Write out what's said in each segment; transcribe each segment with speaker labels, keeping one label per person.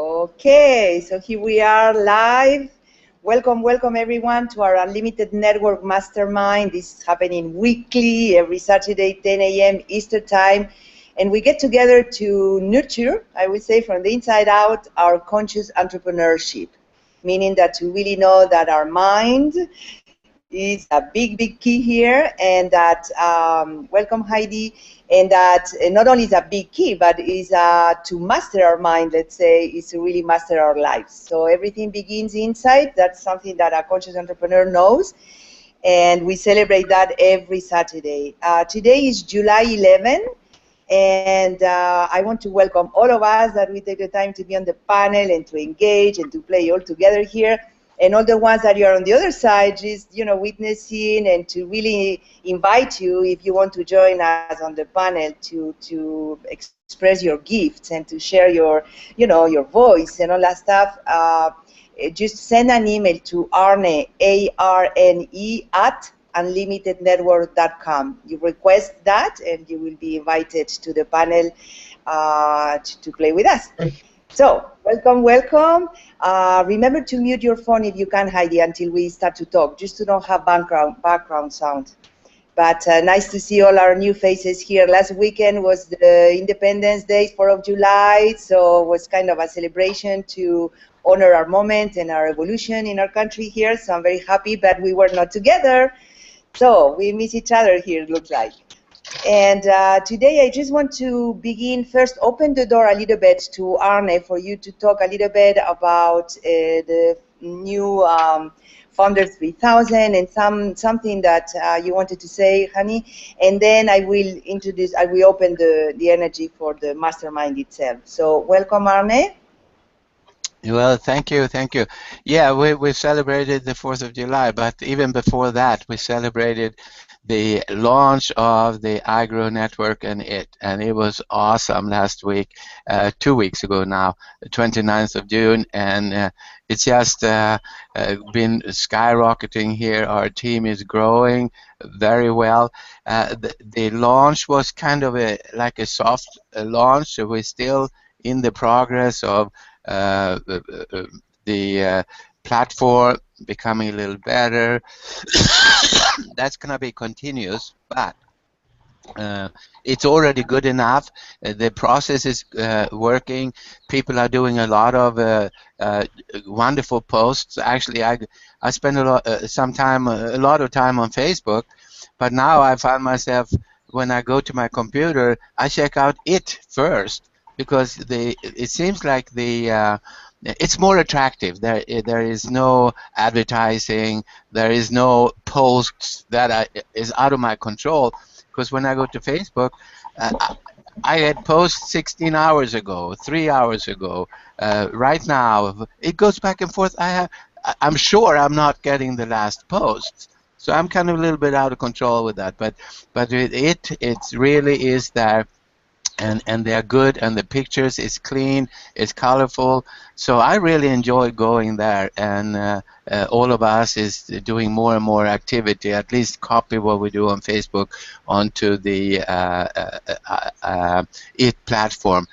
Speaker 1: Okay, so here we are live. Welcome, welcome everyone to our Unlimited Network Mastermind. This is happening weekly, every Saturday, 10 a.m. Eastern Time. And we get together to nurture, I would say, from the inside out, our conscious entrepreneurship. Meaning that to really know that our mind is a big, big key here, and that, welcome Heidi, and that not only is a big key, but is to master our mind, let's say, is to really master our lives. So everything begins inside. That's something that a conscious entrepreneur knows, and we celebrate that every Saturday. Today is July 11, and I want to welcome all of us that we take the time to be on the panel and to engage and to play all together here. And all the ones that you're on the other side, just witnessing, and to really invite you, if you want to join us on the panel, to express your gifts and to share your your voice and all that stuff. Just send an email to Arne, ARNE, at unlimitednetwork.com. You request that, and you will be invited to the panel to play with us. So, welcome, welcome. Remember to mute your phone if you can, Heidi, until we start to talk, just to not have background sound. But nice to see all our new faces here. Last weekend was the Independence Day, 4th of July, so it was kind of a celebration to honor our moment and our evolution in our country here. So I'm very happy, but we were not together. So we miss each other here, it looks like. And today I just want to begin, first open the door a little bit to Arne for you to talk a little bit about the new Founder 3000 and something that you wanted to say, honey. And then I will open the energy for the mastermind itself. So welcome, Arne.
Speaker 2: Well, thank you. Yeah, we celebrated the 4th of July, but even before that, we celebrated the launch of the Agro Network and it was awesome last week, 2 weeks ago now, the 29th of June, and it's just been skyrocketing here. Our team is growing very well. The launch was kind of like a soft launch, so we're still in the progress of the platform becoming a little better. That's going to be continuous, but it's already good enough. The process is working. People are doing a lot of wonderful posts. Actually, I spend a lot of time on Facebook, but now I find myself, when I go to my computer, I check out it first, because it seems like it's more attractive. There is no advertising. There is no posts that is out of my control. Because when I go to Facebook, I had posts 16 hours ago, 3 hours ago. Right now, it goes back and forth. I'm sure I'm not getting the last posts. So I'm kind of a little bit out of control with that. But it really is there. And they're good, and the pictures is clean, it's colorful, so I really enjoy going there, and all of us is doing more and more activity, at least copy what we do on Facebook onto the IT platform.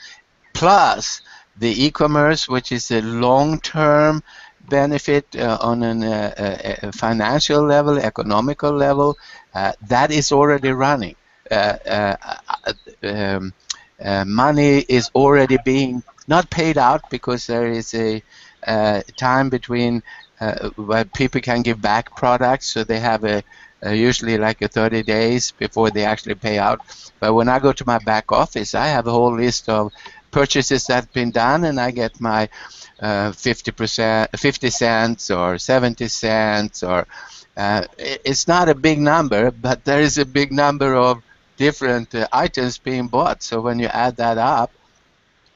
Speaker 2: Plus the e-commerce, which is a long-term benefit on a financial level, economical level, that is already running. Money is already being not paid out, because there is a time between where people can give back products, so they have usually like 30 days before they actually pay out. But when I go to my back office, I have a whole list of purchases that have been done, and I get my 50 cents or 70 cents, or it's not a big number, but there is a big number of different items being bought. So when you add that up,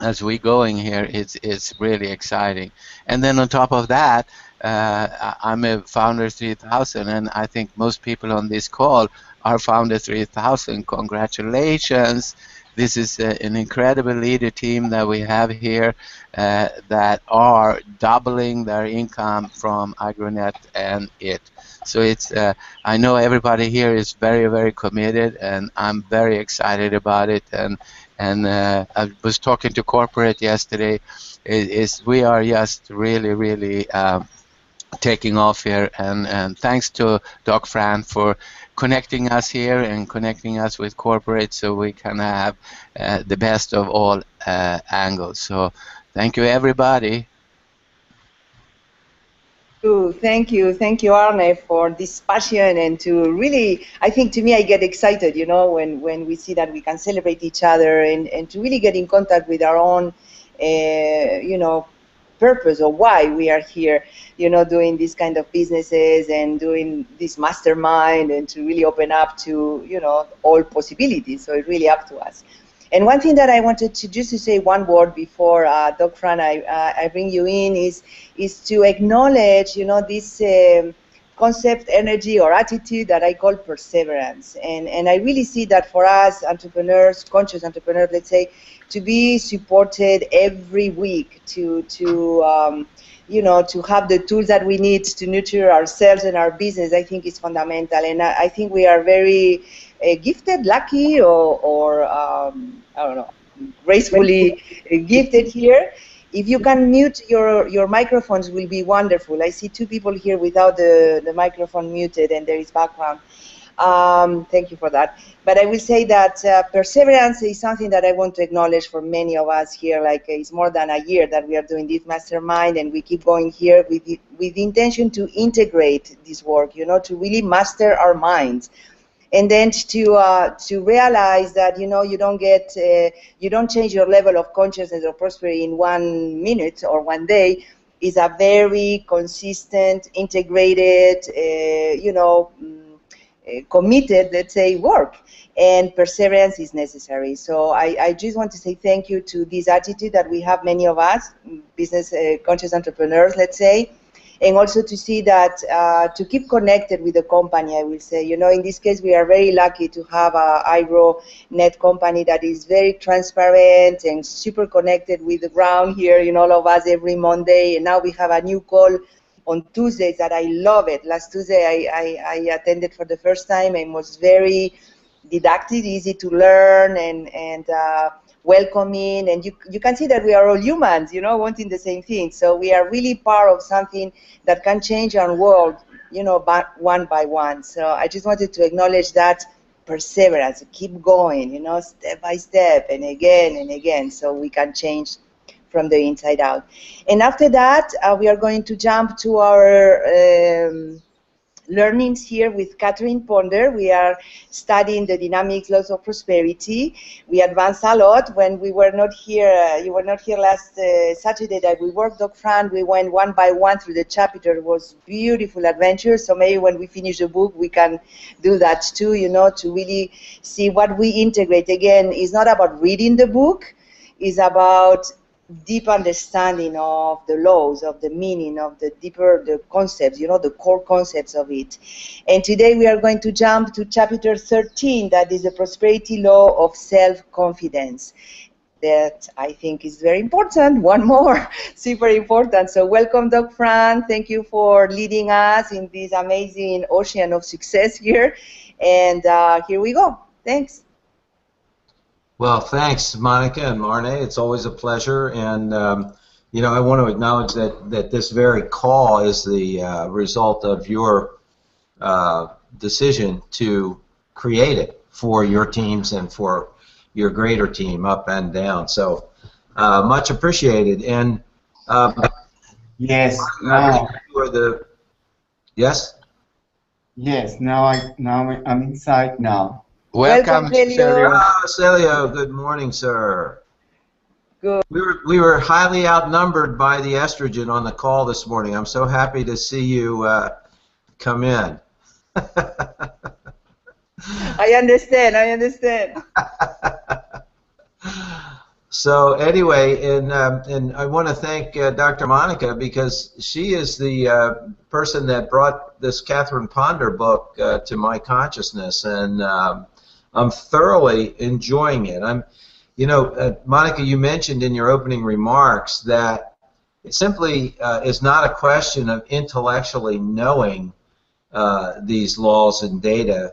Speaker 2: as we going here, it's really exciting. And then on top of that, I'm a Founder 3000, and I think most people on this call are Founder 3000. Congratulations. This is an incredible leader team that we have here that are doubling their income from Agronet and IT. So it's I know everybody here is very, very committed, and I'm very excited about it, and And I was talking to corporate yesterday. We are just really taking off here, and thanks to Doc Fran for connecting us here and connecting us with corporate so we can have the best of all angles. So thank you, everybody.
Speaker 1: Thank you, Arne, for this passion, and to really, I think to me, I get excited, you know, when we see that we can celebrate each other, and to really get in contact with our own, you know, purpose or why we are here, you know, doing these kind of businesses and doing this mastermind, and to really open up to, you know, all possibilities. So it's really up to us. And one thing that I wanted to just to say one word before Doc Fran, I bring you in is to acknowledge, you know, this concept, energy, or attitude that I call perseverance. And I really see that for us entrepreneurs, conscious entrepreneurs, let's say, to be supported every week, to you know, to have the tools that we need to nurture ourselves and our business, I think is fundamental. And I think we are very gifted, lucky, or I don't know, gracefully gifted here. If you can mute your microphones, will be wonderful. I see two people here without the microphone muted, and there is background. Thank you for that. But I will say that perseverance is something that I want to acknowledge for many of us here. Like it's more than a year that we are doing this mastermind, and we keep going here with the intention to integrate this work, you know, to really master our minds. And then to realize that, you know, you don't change your level of consciousness or prosperity in 1 minute or 1 day. Is a very consistent, integrated, you know, committed, let's say, work. And perseverance is necessary. So I just want to say thank you to this attitude that we have, many of us, business conscious entrepreneurs, let's say. And also to see that, to keep connected with the company, I will say. You know, in this case, we are very lucky to have a IRONet company that is very transparent and super connected with the ground here, you know, all of us every Monday. And now we have a new call on Tuesdays that I love it. Last Tuesday, I attended for the first time, and was very didactic, easy to learn, and welcoming, and you can see that we are all humans, you know, wanting the same thing. So we are really part of something that can change our world, you know, one by one. So I just wanted to acknowledge that perseverance, keep going, you know, step by step, and again, so we can change from the inside out. And after that, we are going to jump to our learnings here with Catherine Ponder. We are studying the dynamic laws of prosperity. We advanced a lot. When we were not here, you were not here last Saturday that we worked, Doc Fran, we went one by one through the chapter. It was beautiful adventure. So maybe when we finish the book, we can do that too, you know, to really see what we integrate. Again, it's not about reading the book, it's about deep understanding of the laws, of the meaning, of the concepts, you know, the core concepts of it. And today we are going to jump to chapter 13, that is the prosperity law of self-confidence. That I think is very important. One more, super important. So welcome, Doc Fran. Thank you for leading us in this amazing ocean of success here. And here we go. Thanks.
Speaker 3: Well, thanks, Monica and Arne. It's always a pleasure, and you know, I want to acknowledge that this very call is the result of your decision to create it for your teams and for your greater team, up and down. So much appreciated. And
Speaker 4: yes,
Speaker 3: now you are the yes.
Speaker 4: Yes, now I'm inside now.
Speaker 2: Welcome, Celio.
Speaker 3: Celio, good morning, sir.
Speaker 1: Good.
Speaker 3: We were highly outnumbered by the estrogen on the call this morning. I'm so happy to see you come in.
Speaker 1: I understand.
Speaker 3: So anyway, and I want to thank Dr. Monica, because she is the person that brought this Catherine Ponder book to my consciousness, and I'm thoroughly enjoying it. You know, Monica, you mentioned in your opening remarks that it simply is not a question of intellectually knowing these laws and data,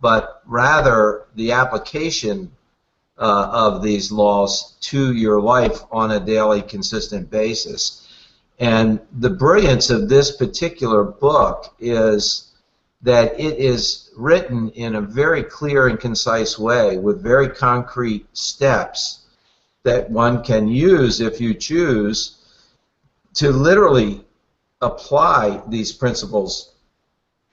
Speaker 3: but rather the application of these laws to your life on a daily, consistent basis. And the brilliance of this particular book is that it is written in a very clear and concise way with very concrete steps that one can use, if you choose, to literally apply these principles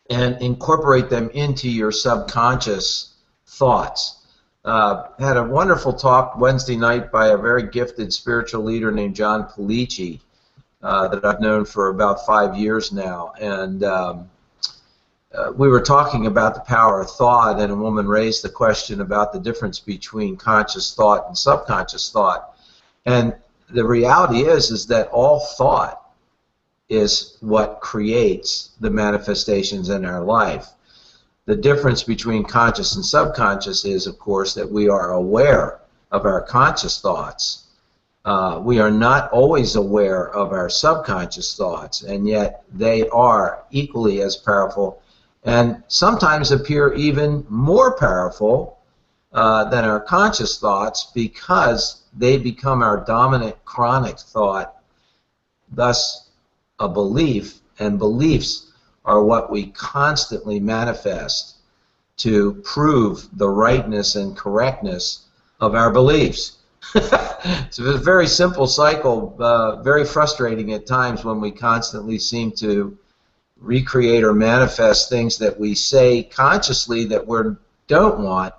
Speaker 3: and incorporate them into your subconscious thoughts. Had a wonderful talk Wednesday night by a very gifted spiritual leader named John Polici that I've known for about 5 years now, and we were talking about the power of thought, and a woman raised the question about the difference between conscious thought and subconscious thought. And the reality is that all thought is what creates the manifestations in our life. The difference between conscious and subconscious is, of course, that we are aware of our conscious thoughts. We are not always aware of our subconscious thoughts, and yet they are equally as powerful and sometimes appear even more powerful than our conscious thoughts because they become our dominant chronic thought, thus a belief, and beliefs are what we constantly manifest to prove the rightness and correctness of our beliefs. It's a very simple cycle, very frustrating at times when we constantly seem to recreate or manifest things that we say consciously that we don't want,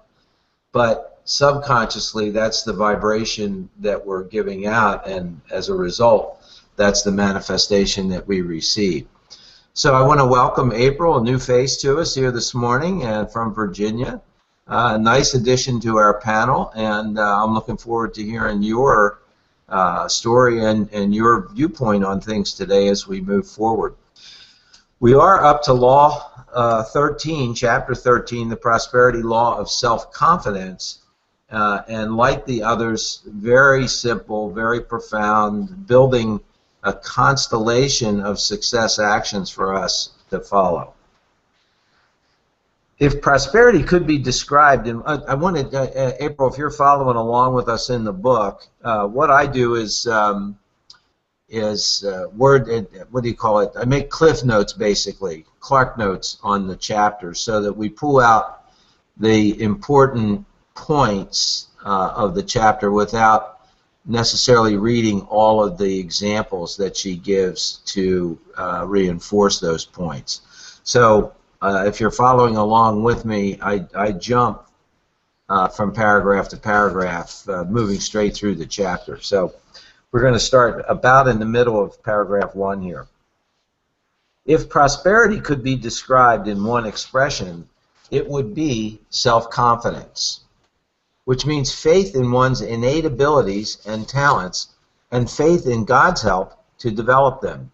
Speaker 3: but subconsciously that's the vibration that we're giving out, and as a result that's the manifestation that we receive. So I want to welcome April, a new face to us here this morning, and from Virginia. A nice addition to our panel, and I'm looking forward to hearing your story and your viewpoint on things today as we move forward. We are up to Law 13, Chapter 13, the Prosperity Law of Self-Confidence, and like the others, very simple, very profound, building a constellation of success actions for us to follow. If prosperity could be described, and I wanted, April, if you're following along with us in the book, what I do is what do you call it? I make cliff notes, basically, Clark notes on the chapter, so that we pull out the important points of the chapter without necessarily reading all of the examples that she gives to reinforce those points. So if you're following along with me, I jump from paragraph to paragraph, moving straight through the chapter. So we're going to start about in the middle of paragraph 1 here. If prosperity could be described in one expression, it would be self-confidence, which means faith in one's innate abilities and talents and faith in God's help to develop them.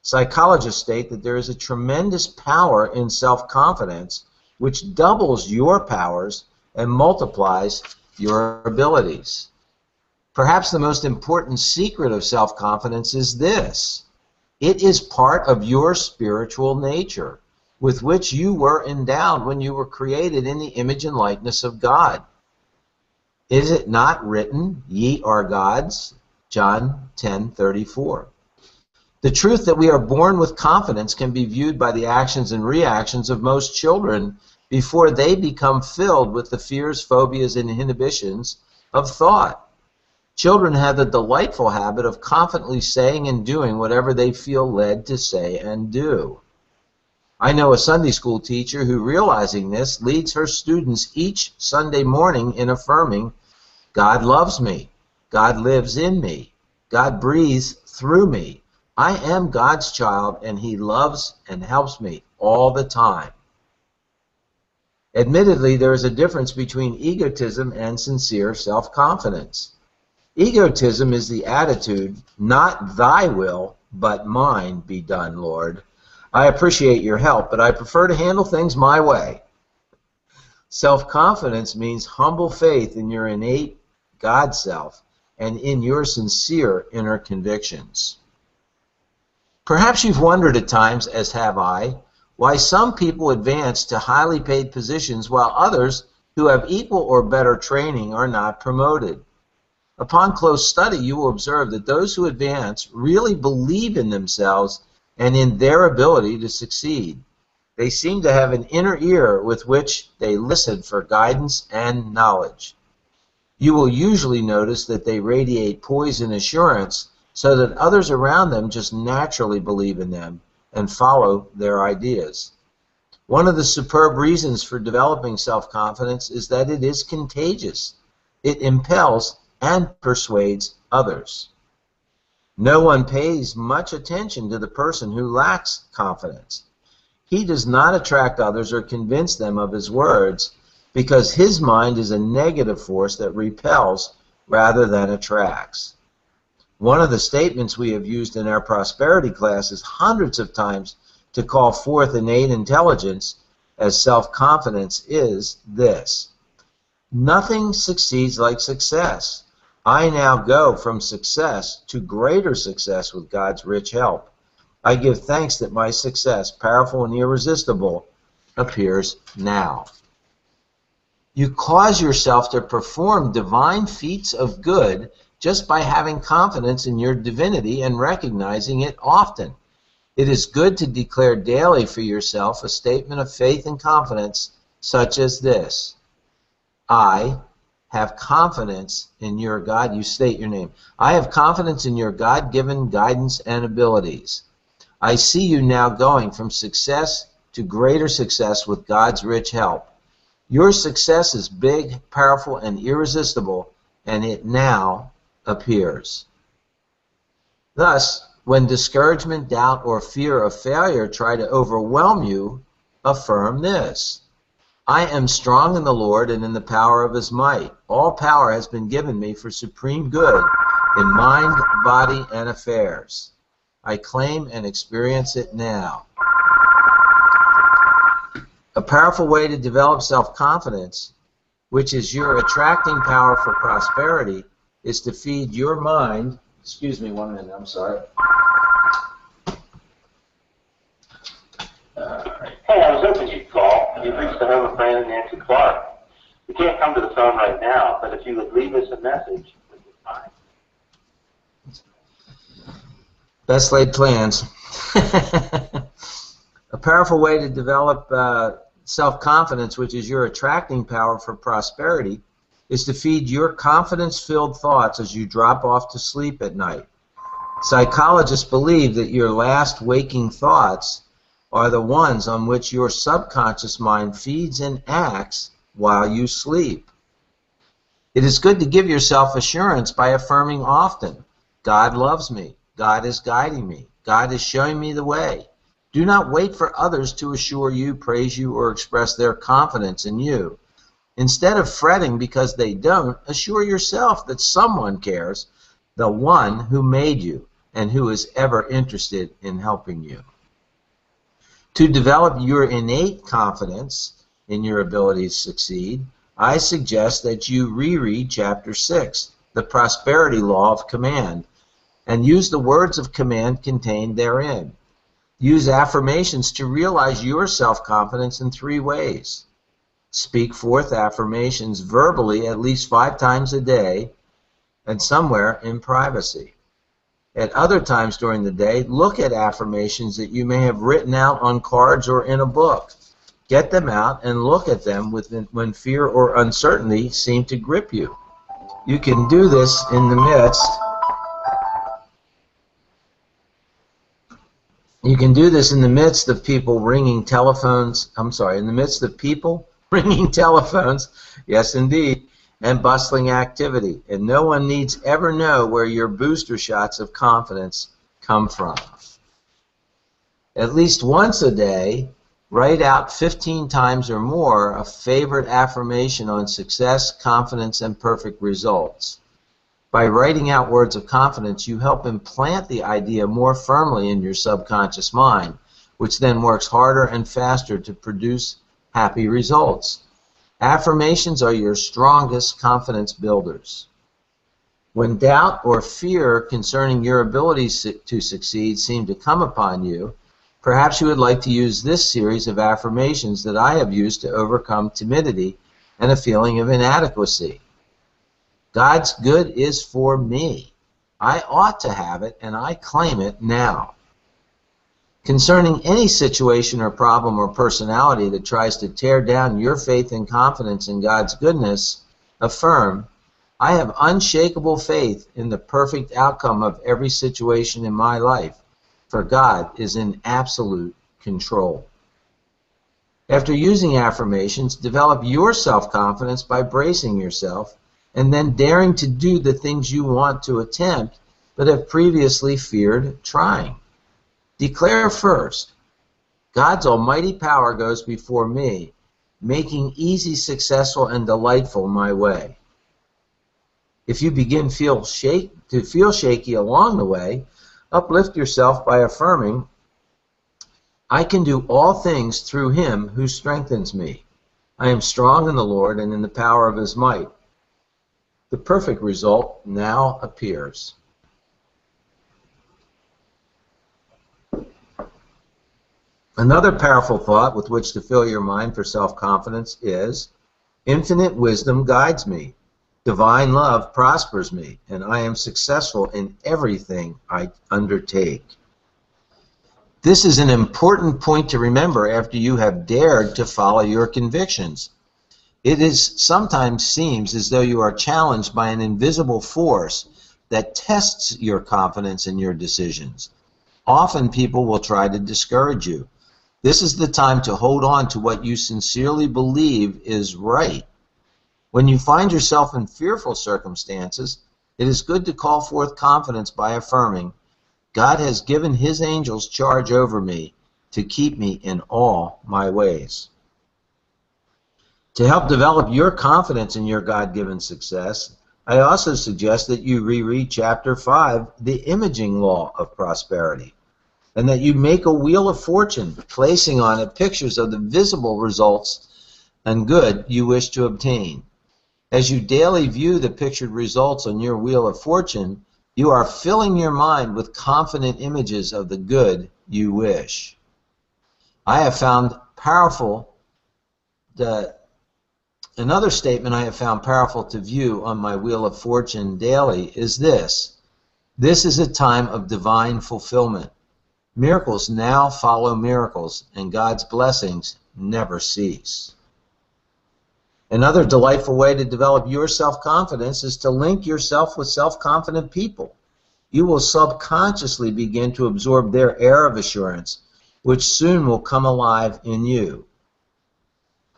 Speaker 3: Psychologists state that there is a tremendous power in self-confidence which doubles your powers and multiplies your abilities. Perhaps the most important secret of self-confidence is this: it is part of your spiritual nature, with which you were endowed when you were created in the image and likeness of God. Is it not written, "Ye are gods"? John 10:34. The truth that we are born with confidence can be viewed by the actions and reactions of most children before they become filled with the fears, phobias, and inhibitions of thought. Children have the delightful habit of confidently saying and doing whatever they feel led to say and do. I know a Sunday school teacher who, realizing this, leads her students each Sunday morning in affirming, "God loves me, God lives in me, God breathes through me. I am God's child, and He loves and helps me all the time." Admittedly, there is a difference between egotism and sincere self-confidence. Egotism is the attitude, "Not thy will, but mine be done, Lord. I appreciate your help, but I prefer to handle things my way." Self-confidence means humble faith in your innate God self and in your sincere inner convictions. Perhaps you've wondered at times, as have I, why some people advance to highly paid positions while others who have equal or better training are not promoted. Upon close study, you will observe that those who advance really believe in themselves and in their ability to succeed. They seem to have an inner ear with which they listen for guidance and knowledge. You will usually notice that they radiate poise and assurance so that others around them just naturally believe in them and follow their ideas. One of the superb reasons for developing self-confidence is that it is contagious. It impels and persuades others. No one pays much attention to the person who lacks confidence. He does not attract others or convince them of his words because his mind is a negative force that repels rather than attracts. One of the statements we have used in our prosperity classes hundreds of times to call forth innate intelligence as self-confidence is this: nothing succeeds like success. I now go from success to greater success with God's rich help. I give thanks that my success, powerful and irresistible, appears now. You cause yourself to perform divine feats of good just by having confidence in your divinity and recognizing it often. It is good to declare daily for yourself a statement of faith and confidence such as this: I have confidence in your God. You state your name. I have confidence in your God-given guidance and abilities. I see you now going from success to greater success with God's rich help. Your success is big, powerful, and irresistible, and it now appears. Thus, when discouragement, doubt, or fear of failure try to overwhelm you, affirm this: I am strong in the Lord and in the power of his might. All power has been given me for supreme good in mind, body, and affairs. I claim and experience it now. A powerful way to develop self-confidence, which is your attracting power for prosperity, is to feed your mind. Excuse me 1 minute, I'm sorry.
Speaker 5: Hey, I was hoping you'd call. You've reached the home of Brandon Nancy Clark. We can't come to the phone right now, but if you would leave us a message, we would fine.
Speaker 3: Best laid plans. A powerful way to develop self-confidence, which is your attracting power for prosperity, is to feed your confidence-filled thoughts as you drop off to sleep at night. Psychologists believe that your last waking thoughts are the ones on which your subconscious mind feeds and acts while you sleep. It is good to give yourself assurance by affirming often, God loves me, God is guiding me, God is showing me the way. Do not wait for others to assure you, praise you, or express their confidence in you. Instead of fretting because they don't, assure yourself that someone cares, the one who made you and who is ever interested in helping you. To develop your innate confidence in your ability to succeed, I suggest that you reread Chapter 6, The Prosperity Law of Command, and use the words of command contained therein. Use affirmations to realize your self-confidence in 3 ways. Speak forth affirmations verbally at least 5 times a day and somewhere in privacy. At other times during the day, look at affirmations that you may have written out on cards or in a book. Get them out and look at them when fear or uncertainty seem to grip you. You can do this in the midst. You can do this in the midst of people ringing telephones. In the midst of people ringing telephones. Yes, indeed. And bustling activity. And no one needs ever know where your booster shots of confidence come from. At least once a day, write out 15 times or more a favorite affirmation on success, confidence, and perfect results. By writing out words of confidence, you help implant the idea more firmly in your subconscious mind, which then works harder and faster to produce happy results. Affirmations are your strongest confidence builders. When doubt or fear concerning your abilities to succeed seem to come upon you, perhaps you would like to use this series of affirmations that I have used to overcome timidity and a feeling of inadequacy. God's good is for me. I ought to have it, and I claim it now. Concerning any situation or problem or personality that tries to tear down your faith and confidence in God's goodness, affirm, I have unshakable faith in the perfect outcome of every situation in my life, for God is in absolute control. After using affirmations, develop your self-confidence by bracing yourself and then daring to do the things you want to attempt but have previously feared trying. Declare first, God's almighty power goes before me, making easy, successful, and delightful my way. If you begin to feel shaky along the way, uplift yourself by affirming, I can do all things through him who strengthens me. I am strong in the Lord and in the power of his might. The perfect result now appears. Another powerful thought with which to fill your mind for self-confidence is, infinite wisdom guides me. Divine love prospers me, and I am successful in everything I undertake. This is an important point to remember after you have dared to follow your convictions. It sometimes seems as though you are challenged by an invisible force that tests your confidence in your decisions. Often people will try to discourage you. This is the time to hold on to what you sincerely believe is right. When you find yourself in fearful circumstances, it is good to call forth confidence by affirming, God has given his angels charge over me to keep me in all my ways. To help develop your confidence in your God-given success, I also suggest that you reread Chapter 5, The Imaging Law of Prosperity, and that you make a wheel of fortune, placing on it pictures of the visible results and good you wish to obtain. As you daily view the pictured results on your wheel of fortune, you are filling your mind with confident images of the good you wish. Another statement I have found powerful to view on my wheel of fortune daily is this. This is a time of divine fulfillment. Miracles now follow miracles, and God's blessings never cease. Another delightful way to develop your self-confidence is to link yourself with self-confident people. You will subconsciously begin to absorb their air of assurance, which soon will come alive in you.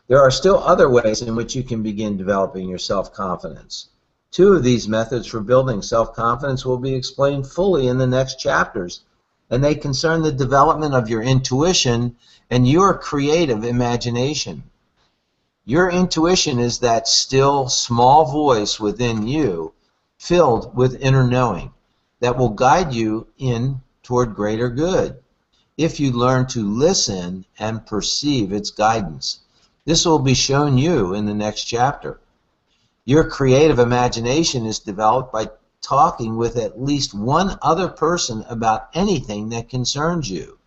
Speaker 3: There are still other ways in which you can begin developing your self-confidence. Two of these methods for building self-confidence will be explained fully in the next chapters, and they concern the development of your intuition and your creative imagination. Your intuition is that still, small voice within you, filled with inner knowing, that will guide you in toward greater good, if you learn to listen and perceive its guidance. This will be shown you in the next chapter. Your creative imagination is developed by talking with at least one other person about anything that concerns you,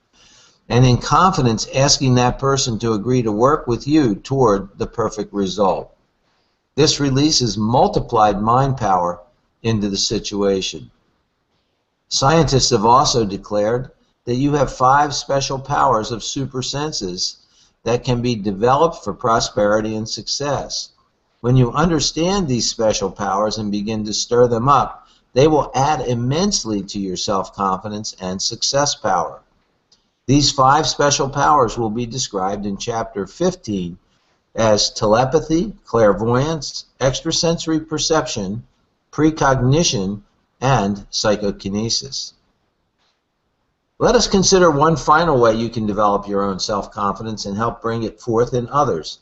Speaker 3: and in confidence asking that person to agree to work with you toward the perfect result. This releases multiplied mind power into the situation. Scientists have also declared that you have 5 special powers of super senses that can be developed for prosperity and success. When you understand these special powers and begin to stir them up, they will add immensely to your self-confidence and success power. These 5 special powers will be described in Chapter 15 as telepathy, clairvoyance, extrasensory perception, precognition, and psychokinesis. Let us consider one final way you can develop your own self-confidence and help bring it forth in others.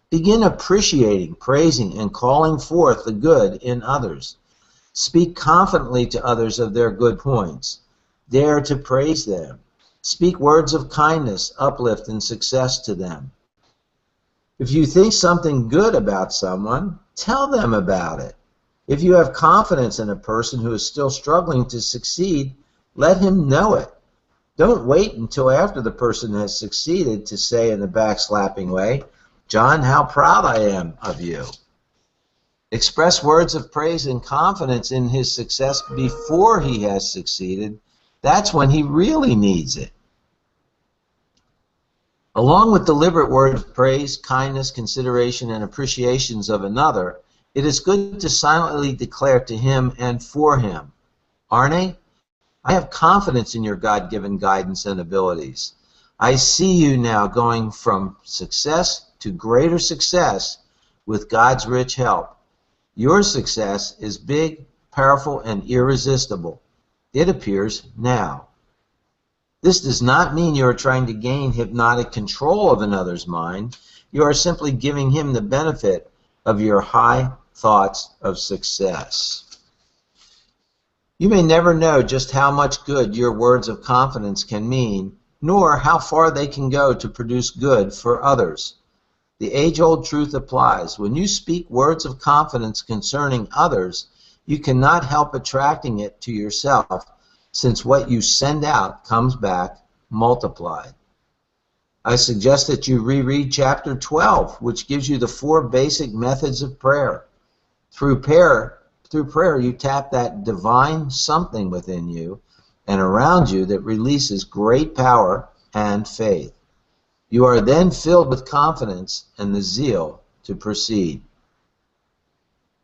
Speaker 3: Begin appreciating, praising, and calling forth the good in others. Speak confidently to others of their good points. Dare to praise them. Speak words of kindness, uplift, and success to them. If you think something good about someone, tell them about it. If you have confidence in a person who is still struggling to succeed, let him know it. Don't wait until after the person has succeeded to say in a backslapping way, John, how proud I am of you. Express words of praise and confidence in his success before he has succeeded. That's when he really needs it. Along with deliberate words of praise, kindness, consideration, and appreciations of another, it is good to silently declare to him and for him, Arne, I have confidence in your God-given guidance and abilities. I see you now going from success to greater success with God's rich help. Your success is big, powerful, and irresistible. It appears now. This does not mean you are trying to gain hypnotic control of another's mind. You are simply giving him the benefit of your high thoughts of success. You may never know just how much good your words of confidence can mean, nor how far they can go to produce good for others. The age-old truth applies. When you speak words of confidence concerning others, you cannot help attracting it to yourself, since what you send out comes back multiplied. I suggest that you reread chapter 12, which gives you the 4 basic methods of prayer. Through prayer, you tap that divine something within you and around you that releases great power and faith. You are then filled with confidence and the zeal to proceed.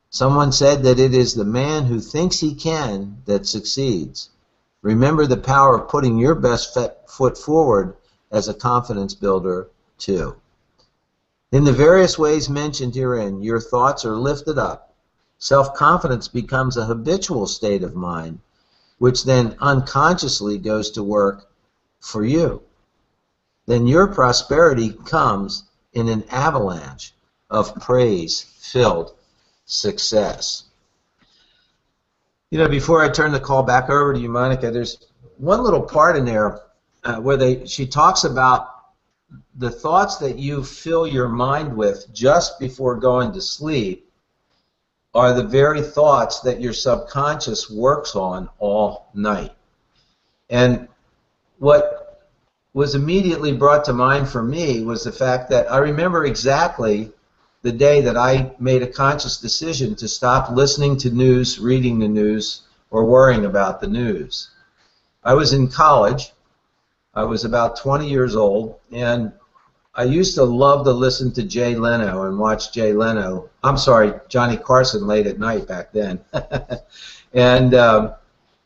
Speaker 3: Someone said that it is the man who thinks he can that succeeds. Remember the power of putting your best foot forward as a confidence builder, too. In the various ways mentioned herein, your thoughts are lifted up. Self-confidence becomes a habitual state of mind, which then unconsciously goes to work for you. Then your prosperity comes in an avalanche of praise-filled success. You know, before I turn the call back over to you, Monica, there's one little part in there where she talks about the thoughts that you fill your mind with just before going to sleep are the very thoughts that your subconscious works on all night. And what was immediately brought to mind for me was the fact that I remember exactly the day that I made a conscious decision to stop listening to news, reading the news, or worrying about the news. I was in college. I was about 20 years old, and I used to love to listen to Jay Leno and watch Jay Leno. I'm sorry, Johnny Carson late at night back then. And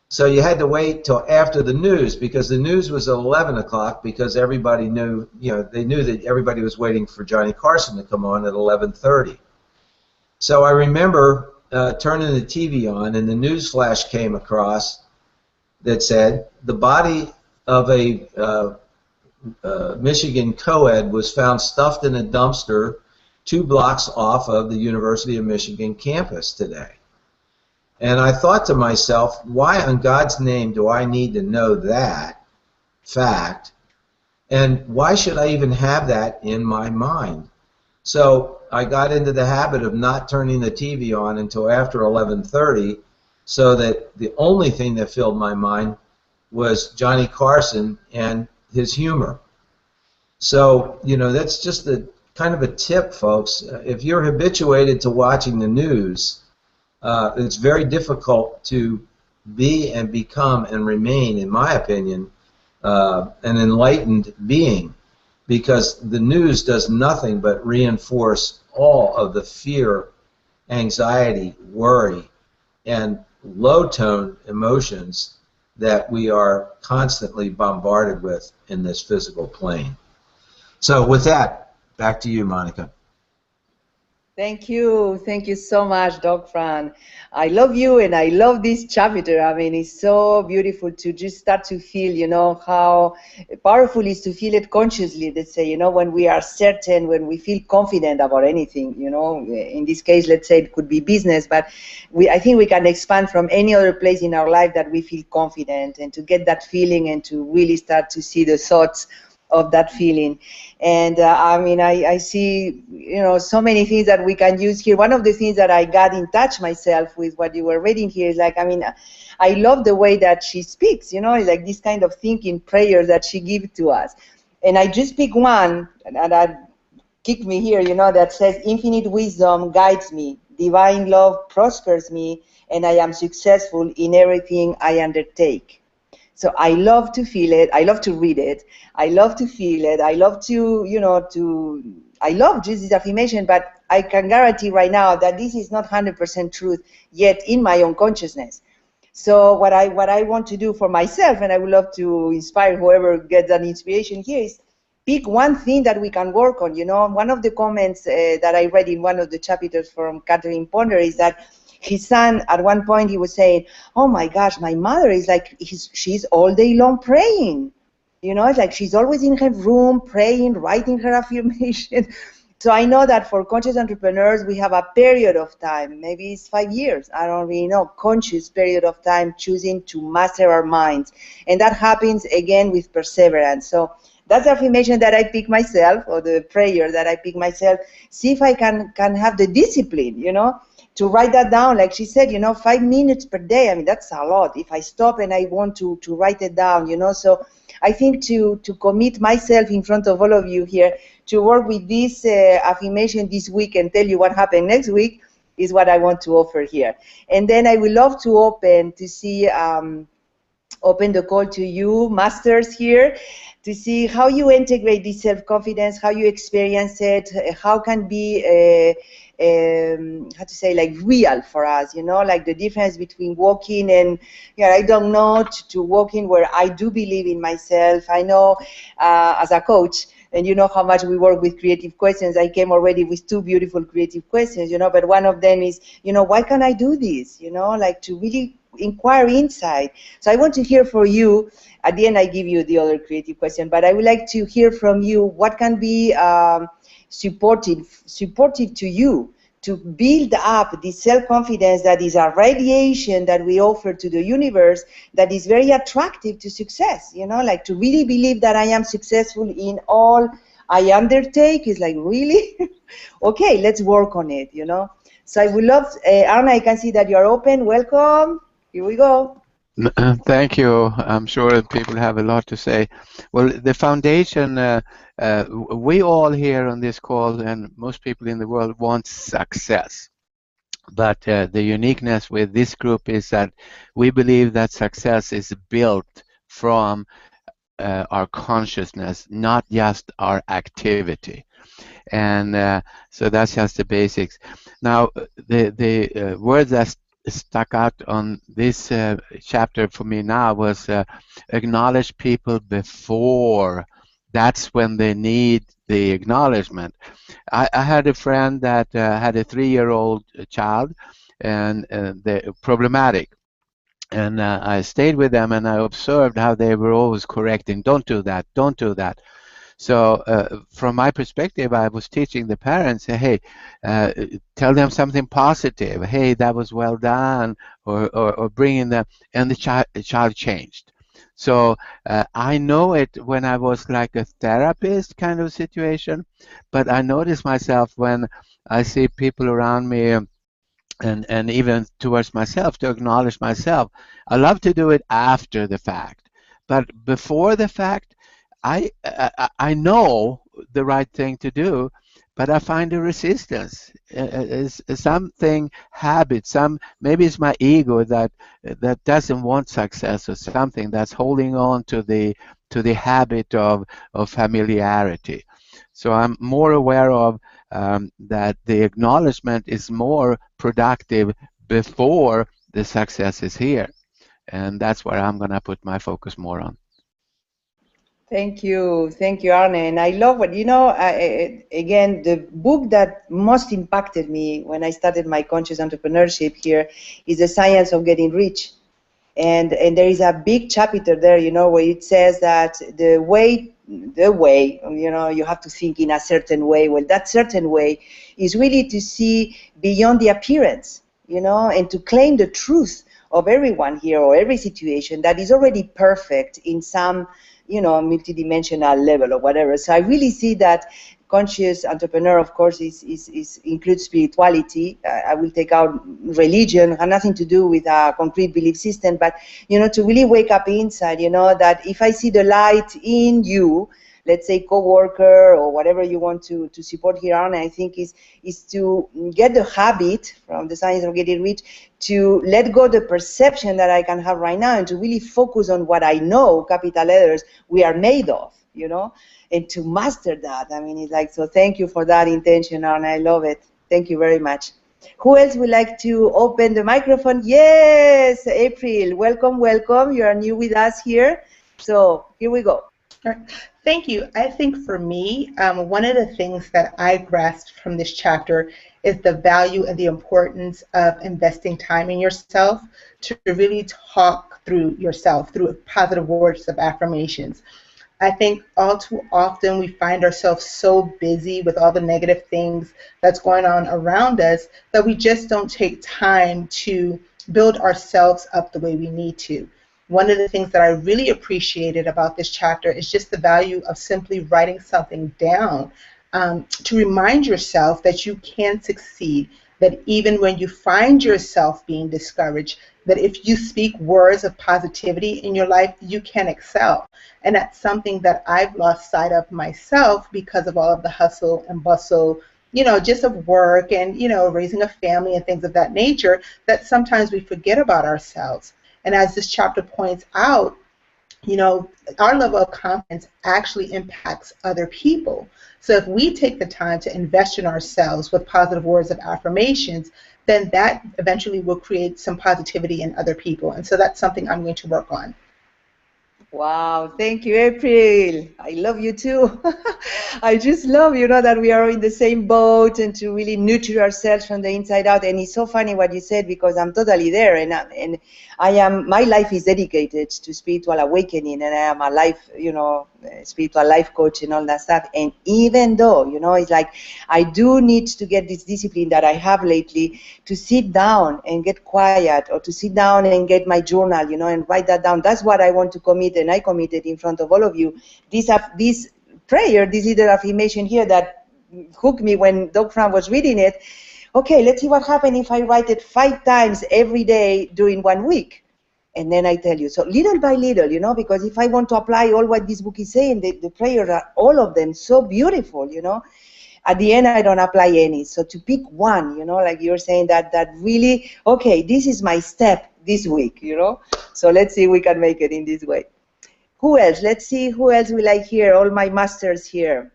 Speaker 3: so you had to wait till after the news, because the news was at 11 o'clock, because everybody knew, they knew that everybody was waiting for Johnny Carson to come on at 11:30. So I remember turning the TV on, and the news flash came across that said the body of a Michigan co-ed was found stuffed in a dumpster 2 blocks off of the University of Michigan campus today. And I thought to myself, why in God's name do I need to know that fact? And why should I even have that in my mind? So I got into the habit of not turning the TV on until after 11:30, so that the only thing that filled my mind was Johnny Carson and his humor. So, that's just kind of a tip, folks. If you're habituated to watching the news, it's very difficult to be and become and remain, in my opinion, an enlightened being, because the news does nothing but reinforce all of the fear, anxiety, worry, and low-tone emotions that we are constantly bombarded with in this physical plane. So with that, back to you, Monica.
Speaker 1: Thank you so much, Doc Fran. I love you, and I love this chapter. I mean, it's so beautiful to just start to feel, how powerful it is to feel it consciously. Let's say, when we are certain, when we feel confident about anything, in this case, let's say it could be business, but I think we can expand from any other place in our life that we feel confident, and to get that feeling and to really start to see the thoughts of that feeling. And I mean, I see, so many things that we can use here. One of the things that I got in touch myself with what you were reading here is like, I mean, I love the way that she speaks, like this kind of thinking prayer that she gives to us. And I just pick one, and kicked me here, you know, that says, infinite wisdom guides me, divine love prospers me, and I am successful in everything I undertake. So I love to feel it. I love to read it. I love to feel it. I love to, you know, I love this affirmation, but I can guarantee right now that this is not 100% truth yet in my own consciousness. So what I want to do for myself, and I would love to inspire whoever gets that inspiration here, is pick one thing that we can work on. You know, one of the comments that I read in one of the chapters from Catherine Ponder is that his son, at one point, he was saying, "Oh my gosh, my mother is like, she's all day long praying. You know, it's like she's always in her room praying, writing her affirmation." So I know that for conscious entrepreneurs, we have a period of time, maybe it's 5 years, I don't really know, conscious period of time choosing to master our minds. And that happens, again, with perseverance. So that's the affirmation that I pick myself, or the prayer that I pick myself. See if I can have the discipline, you know, to write that down. Like she said, you know, 5 minutes per day. I mean, that's a lot. If I stop and I want to write it down, you know. So I think to commit myself in front of all of you here to work with this affirmation this week and tell you what happened next week is what I want to offer here. And then I would love to open the call to you, masters here, to see how you integrate this self-confidence, how you experience it, how can be how to say, like, real for us, you know, like the difference between walking and, yeah, I don't know, to walking where I do believe in myself. I know as a coach, and you know how much we work with creative questions. I came already with 2 beautiful creative questions, you know, but one of them is, you know, why can I do this? You know, like to really inquire inside. So I want to hear from you. At the end, I give you the other creative question, but I would like to hear from you what can be supportive to you to build up this self-confidence that is a radiation that we offer to the universe that is very attractive to success, you know, like to really believe that I am successful in all I undertake is like, really? Okay, let's work on it, you know. So I would love, Arne, I can see that you're open. Welcome. Here we go.
Speaker 2: Thank you. I'm sure people have a lot to say. Well, the foundation, we all here on this call and most people in the world want success. But the uniqueness with this group is that we believe that success is built from our consciousness, not just our activity. And so that's just the basics. Now, the word that stuck out on this chapter for me now was acknowledge people before. That's when they need the acknowledgement. I had a friend that had a 3-year-old child, and they're problematic. And I stayed with them, and I observed how they were always correcting, don't do that, don't do that. So from my perspective, I was teaching the parents, hey, tell them something positive. Hey, that was well done, or bringing them, and the child changed. So I know it when I was like a therapist kind of situation, but I notice myself when I see people around me and even towards myself, to acknowledge myself. I love to do it after the fact, but before the fact, I know the right thing to do, but I find a resistance. It's something, habit, maybe it's my ego that doesn't want success, or something that's holding on to the habit of familiarity. So I'm more aware of that the acknowledgement is more productive before the success is here, and that's where I'm going to put my focus more on.
Speaker 1: Thank you, Arne. And I love what, you know, again, the book that most impacted me when I started my conscious entrepreneurship here is The Science of Getting Rich. And there is a big chapter there, you know, where it says that the way, you know, you have to think in a certain way. Well, that certain way is really to see beyond the appearance, you know, and to claim the truth of everyone here or every situation that is already perfect in some, you know, multidimensional level or whatever. So I really see that conscious entrepreneur, of course, includes spirituality. I will take out religion, has nothing to do with a concrete belief system, but, you know, to really wake up inside, you know, that if I see the light in you, let's say, co-worker or whatever you want to support here on, I think is to get the habit from the science of getting rich to let go the perception that I can have right now and to really focus on what I know, capital letters, we are made of, you know, and to master that. I mean, it's like, so thank you for that intention, and I love it. Thank you very much. Who else would like to open the microphone? Yes, April, welcome, welcome. You are new with us here. So here we go.
Speaker 6: Thank you. I think for me, one of the things that I grasped from this chapter is the value and the importance of investing time in yourself to really talk through yourself, through positive words of affirmations. I think all too often we find ourselves so busy with all the negative things that's going on around us that we just don't take time to build ourselves up the way we need to. One of the things that I really appreciated about this chapter is just the value of simply writing something down to remind yourself that you can succeed, that even when you find yourself being discouraged, that if you speak words of positivity in your life, you can excel. And that's something that I've lost sight of myself because of all of the hustle and bustle, you know, just of work and, you know, raising a family and things of that nature, that sometimes we forget about ourselves. And as this chapter points out, you know, our level of confidence actually impacts other people. So if we take the time to invest in ourselves with positive words of affirmations, then that eventually will create some positivity in other people. And so that's something I'm going to work on.
Speaker 1: Wow, thank you, April. I love you too. I just love, you know, that we are in the same boat and to really nurture ourselves from the inside out. And it's so funny what you said, because I'm totally there, and I am. My life is dedicated to spiritual awakening, and I am a life, you know, spiritual life coach and all that stuff. And even though, you know, it's like I do need to get this discipline that I have lately to sit down and get quiet, or to sit down and get my journal, you know, and write that down. That's what I want to commit, and I committed in front of all of you. This prayer, this little affirmation here that hooked me when Doc Fran was reading it. Okay, let's see what happens if I write it 5 times every day during 1 week. And then I tell you, so little by little, you know, because if I want to apply all what this book is saying, the prayers are all of them so beautiful, you know. At the end, I don't apply any. So to pick one, you know, like you're saying, that really, okay, this is my step this week, you know. So let's see if we can make it in this way. Who else? Let's see who else will I hear. All my masters here.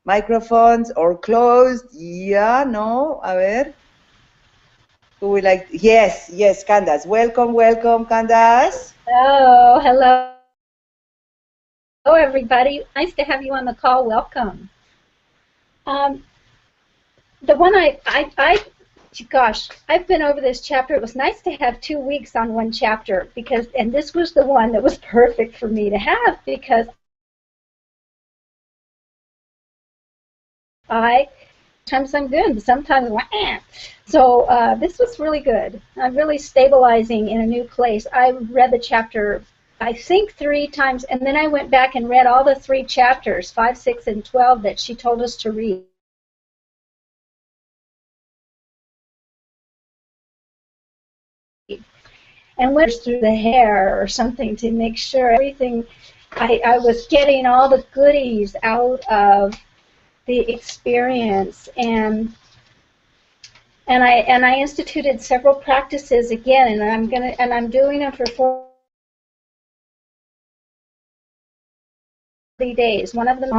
Speaker 1: Microphones or closed? Yeah, no, a ver. Who would like? Yes, Candace. Welcome, Candace.
Speaker 7: Oh, hello. Hello, everybody. Nice to have you on the call. Welcome. The one gosh, I've been over this chapter. It was nice to have 2 weeks on one chapter, and this was the one that was perfect for me to have, because sometimes I'm good, sometimes wah. So this was really good. I'm really stabilizing in a new place. I read the chapter, I think 3 times, and then I went back and read all the 3 chapters, 5, 6, and 12 that she told us to read. And went through the hair or something to make sure everything, I was getting all the goodies out of the experience, and I instituted several practices again, and I'm doing them for 40 days. One of them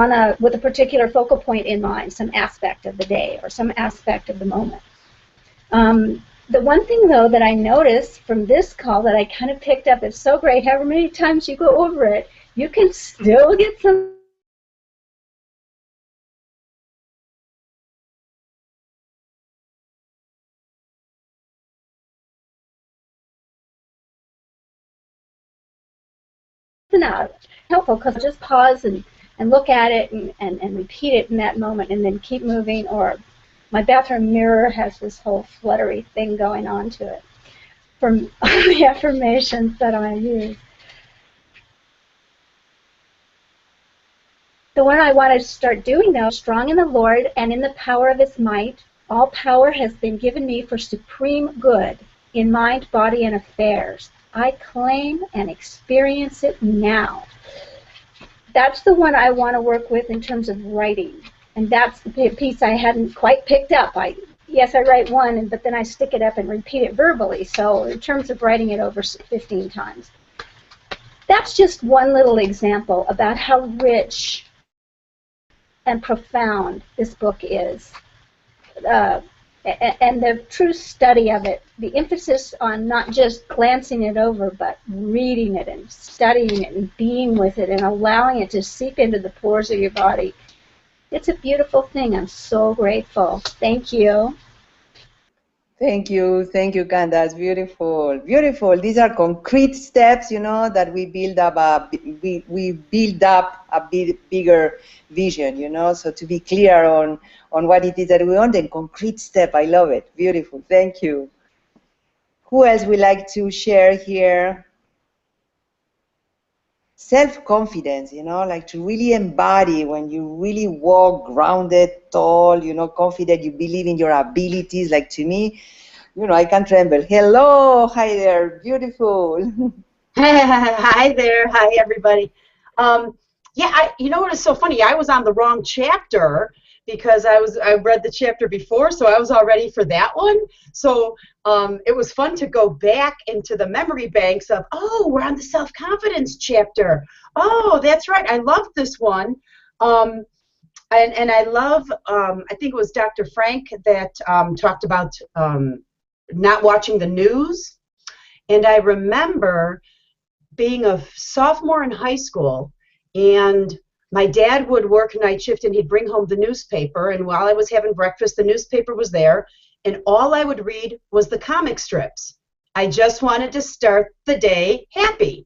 Speaker 7: with a particular focal point in mind, some aspect of the day or some aspect of the moment. The one thing, though, that I noticed from this call that I kind of picked up, it's so great, however many times you go over it, you can still get some out. Helpful, because just pause and look at it and repeat it in that moment, and then keep moving. Or my bathroom mirror has this whole fluttery thing going on to it from the affirmations that I use. The one I want to start doing, though, strong in the Lord and in the power of His might, all power has been given me for supreme good in mind, body, and affairs. I claim and experience it now. that's the one I want to work with in terms of writing. And that's the piece I hadn't quite picked up. Yes, I write one, but then I stick it up and repeat it verbally. So in terms of writing it over 15 times. That's just one little example about how rich and profound this book is. And the true study of it, the emphasis on not just glancing it over, but reading it and studying it and being with it and allowing it to seep into the pores of your body. It's a beautiful thing. I'm so grateful. Thank you.
Speaker 1: Thank you, Candace. Beautiful, beautiful. These are concrete steps, you know, that we build up we build up a bigger vision, you know. So to be clear on what it is that we want, and concrete step. I love it. Beautiful. Thank you. Who else would like to share here? Self-confidence, you know, like to really embody when you really walk grounded, tall, you know, confident, you believe in your abilities. Like to me, you know, I can tremble. Hello, hi there, beautiful.
Speaker 8: Hi there, hi everybody. Yeah, you know what is so funny? I was on the wrong chapter because I read the chapter before, so I was all ready for that one. So it was fun to go back into the memory banks of, oh, we're on the self-confidence chapter. Oh, that's right, I love this one. And I love, I think it was Dr. Frank that talked about not watching the news. And I remember being a sophomore in high school, and my dad would work night shift and he'd bring home the newspaper, and while I was having breakfast, the newspaper was there, and all I would read was the comic strips. I just wanted to start the day happy.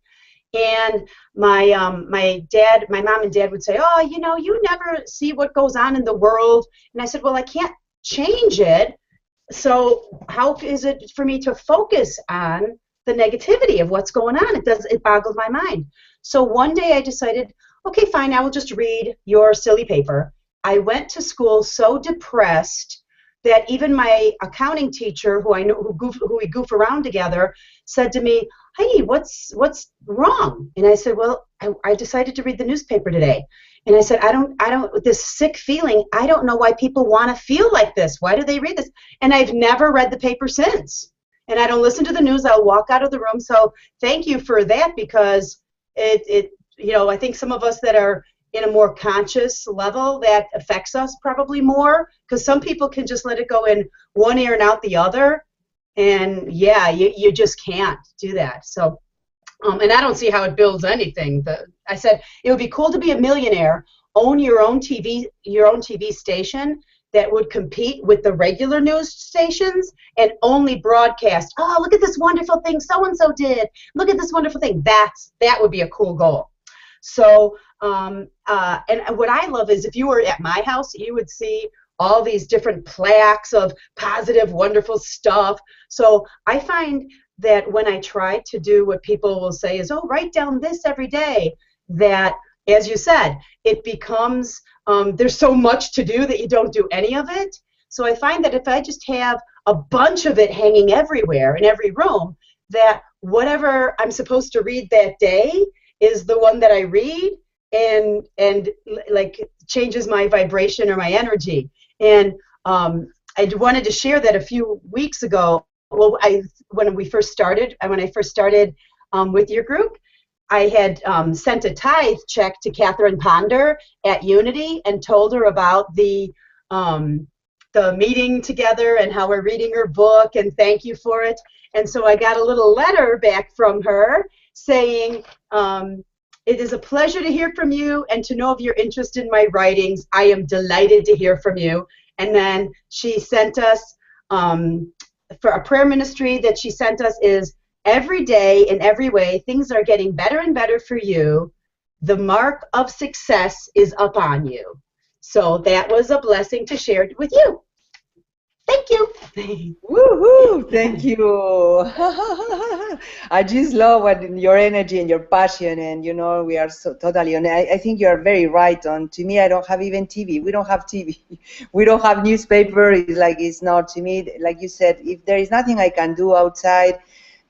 Speaker 8: And my mom and dad would say, oh, you know, you never see what goes on in the world. And I said, well, I can't change it, so how is it for me to focus on the negativity of what's going on? It boggled my mind. So one day I decided, okay, fine, I will just read your silly paper. I went to school so depressed that even my accounting teacher, who I know, who we goof around together, said to me, Heidi, what's wrong? And I said, well, I decided to read the newspaper today. And I said, I don't, this sick feeling, I don't know why people want to feel like this. Why do they read this? And I've never read the paper since. And I don't listen to the news. I'll walk out of the room. So thank you for that, because it you know, I think some of us that are in a more conscious level, that affects us probably more, because some people can just let it go in one ear and out the other. And yeah, you just can't do that. So, and I don't see how it builds anything. I said it would be cool to be a millionaire, own your own TV station that would compete with the regular news stations and only broadcast, oh, look at this wonderful thing so-and-so did. Look at this wonderful thing. That would be a cool goal. So, and what I love is if you were at my house, you would see all these different plaques of positive, wonderful stuff. So I find that when I try to do what people will say is, oh, write down this every day, that, as you said, it becomes, there's so much to do that you don't do any of it. So I find that if I just have a bunch of it hanging everywhere in every room, that whatever I'm supposed to read that day is the one that I read, and like changes my vibration or my energy. And I wanted to share that a few weeks ago. Well, when I first started with your group, I had sent a tithe check to Catherine Ponder at Unity and told her about the meeting together and how we're reading her book, and thank you for it. And so I got a little letter back from her saying, it is a pleasure to hear from you and to know of your interest in my writings. I am delighted to hear from you. And then she sent us, for a prayer ministry that she sent us is, every day in every way, things are getting better and better for you. The mark of success is upon you. So that was a blessing to share with you. Thank you.
Speaker 1: Woohoo! Thank you. I just love your energy and your passion, and you know we are so totally on. I think you are very right on. To me, I don't have even TV. We don't have TV. We don't have newspaper. It's not to me. Like you said, if there is nothing I can do outside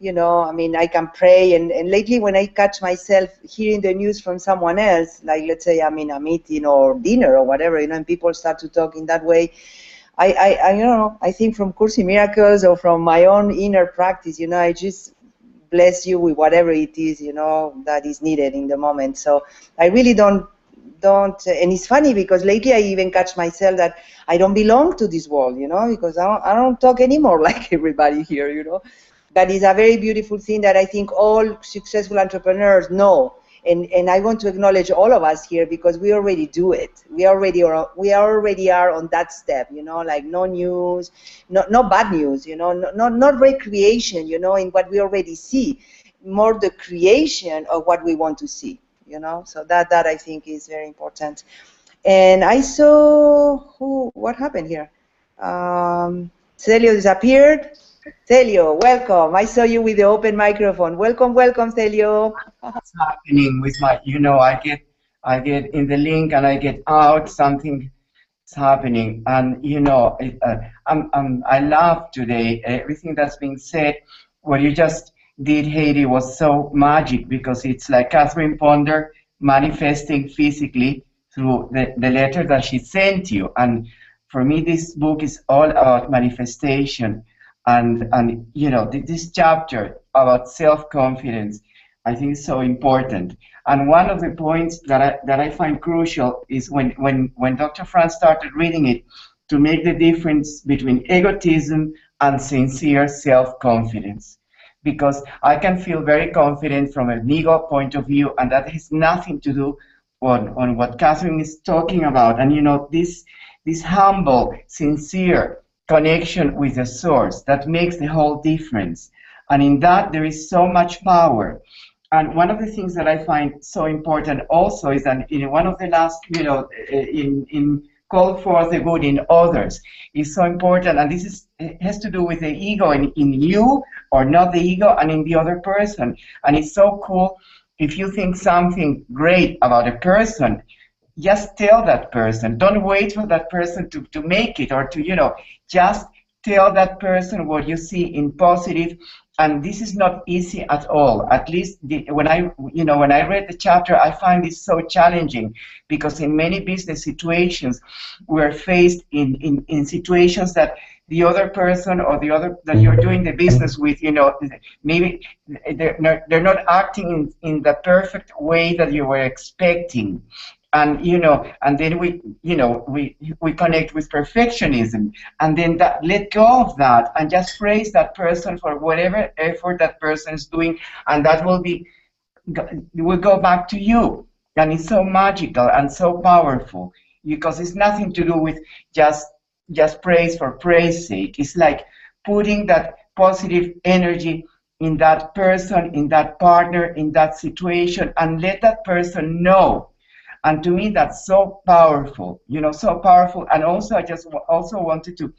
Speaker 1: you know, I mean, I can pray, and lately when I catch myself hearing the news from someone else, like let's say I'm in a meeting or dinner or whatever, you know, and people start to talk in that way, I you know, I think from Course in Miracles or from my own inner practice, you know, I just bless you with whatever it is, you know, that is needed in the moment. So I really don't, and it's funny because lately I even catch myself that I don't belong to this world, you know, because I don't talk anymore like everybody here, you know. That is a very beautiful thing that I think all successful entrepreneurs know. And I want to acknowledge all of us here because we already do it. We already are on that step, you know, like no news, no bad news, you know, not recreation, you know, in what we already see, more the creation of what we want to see, you know. So that I think is very important. And I saw what happened here? Celio disappeared. Celio, welcome. I saw you with the open microphone. Welcome, Celio.
Speaker 4: What's happening with my, you know, I get in the link and I get out, something is happening. And, you know, I love today everything that's being said. What you just did, Heidi, was so magic because it's like Catherine Ponder manifesting physically through the letter that she sent you. And for me, this book is all about manifestation. And you know, this chapter about self-confidence, I think is so important. And one of the points that I find crucial is when Dr. Franz started reading it, to make the difference between egotism and sincere self-confidence. Because I can feel very confident from an ego point of view, and that has nothing to do on what Catherine is talking about. And you know, this humble, sincere connection with the source, that makes the whole difference. And in that there is so much power. And one of the things that I find so important also is that in one of the last, you know, in call forth the good in others is so important. And this is, it has to do with the ego in you, or not the ego, and in the other person. And it's so cool if you think something great about a person, just tell that person. Don't wait for that person to make it, or to, you know, just tell that person what you see in positive. And this is not easy at all. At least when I read the chapter, I find this so challenging, because in many business situations, we're faced in situations that the other person or the other that you're doing the business with, you know, maybe they're not acting in the perfect way that you were expecting. And you know, and then we connect with perfectionism, and then let go of that and just praise that person for whatever effort that person is doing, and that will go back to you. And it's so magical and so powerful, because it's nothing to do with just praise for praise sake. It's like putting that positive energy in that person, in that partner, in that situation, and let that person know. And to me, that's so powerful, you know, so powerful. And also, I just also wanted to,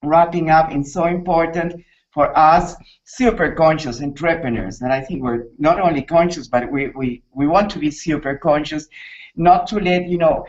Speaker 4: wrapping up, it's so important for us super conscious entrepreneurs. And I think we're not only conscious, but we want to be super conscious, not to let, you know,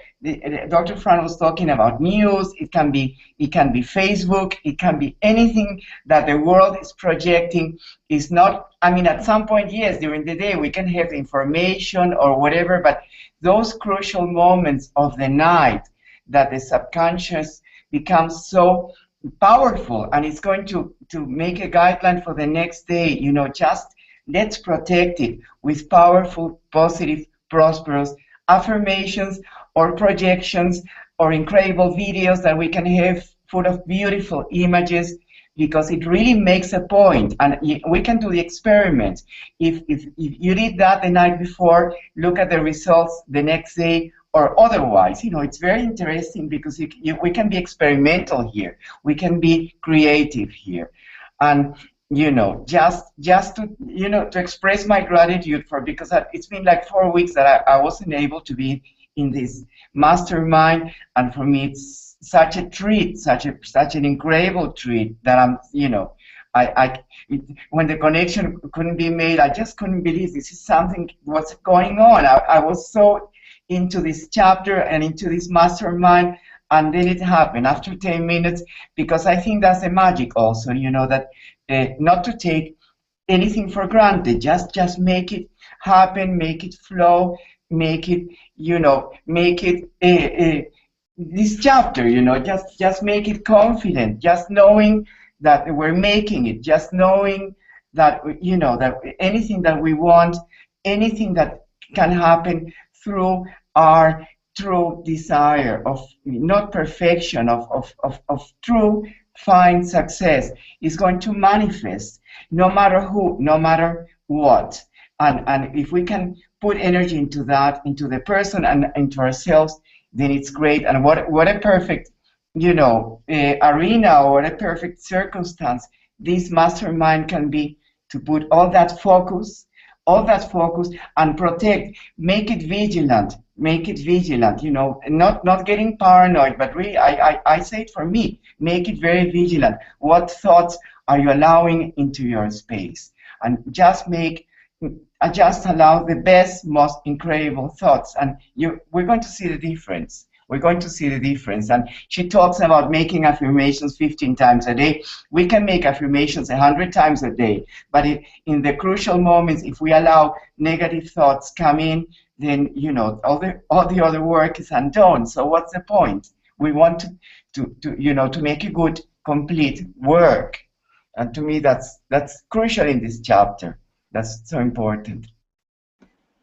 Speaker 4: Dr. Franz was talking about news. It can be Facebook. It can be anything that the world is projecting. Is not, I mean, at some point, yes, during the day we can have information or whatever, but those crucial moments of the night that the subconscious becomes so powerful, and it's going to make a guideline for the next day. You know, just let's protect it with powerful, positive, prosperous affirmations or projections or incredible videos that we can have full of beautiful images, because it really makes a point. And we can do the experiment. If you did that the night before, look at the results the next day or otherwise. You know, it's very interesting, because we can be experimental here. We can be creative here. And you know, just to, you know, to express my gratitude for, because it's been like 4 weeks that I wasn't able to be in this mastermind, and for me it's such a treat, such an incredible treat that I'm, you know, when the connection couldn't be made, I just couldn't believe this is something, what's going on. I was so into this chapter and into this mastermind, and then it happened after 10 minutes, because I think that's the magic also, you know, that not to take anything for granted. Just make it happen, make it flow, make it, make it this chapter, just make it confident, just knowing that we're making it, just knowing that, that anything that we want, anything that can happen through our true desire of not perfection, of true fine success is going to manifest, no matter who, no matter what. And if we can put energy into that, into the person and into ourselves, then it's great. And what a perfect, arena, or a perfect circumstance this mastermind can be, to put all that focus, and protect, make it vigilant, not getting paranoid, but really, I say it for me, make it very vigilant. What thoughts are you allowing into your space? And just allow the best, most incredible thoughts, and we're going to see the difference. We're going to see the difference. And she talks about making affirmations 15 times a day. We can make affirmations 100 times a day, but in the crucial moments, if we allow negative thoughts come in, then all the other work is undone. So what's the point? We want to make a good, complete work. And to me, that's crucial in this chapter. That's so important.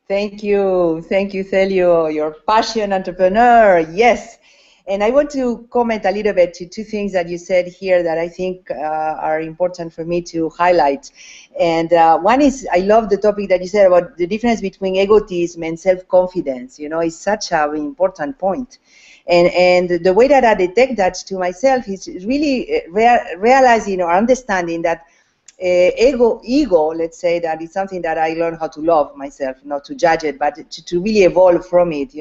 Speaker 1: Thank you, Celio. You're a passionate entrepreneur, yes. And I want to comment a little bit to two things that you said here that I think are important for me to highlight. And one is, I love the topic that you said about the difference between egotism and self-confidence. It's such an important point. And the way that I detect that to myself is really realizing or understanding that ego, let's say, that is something that I learned how to love myself, not to judge it, but to really evolve from it,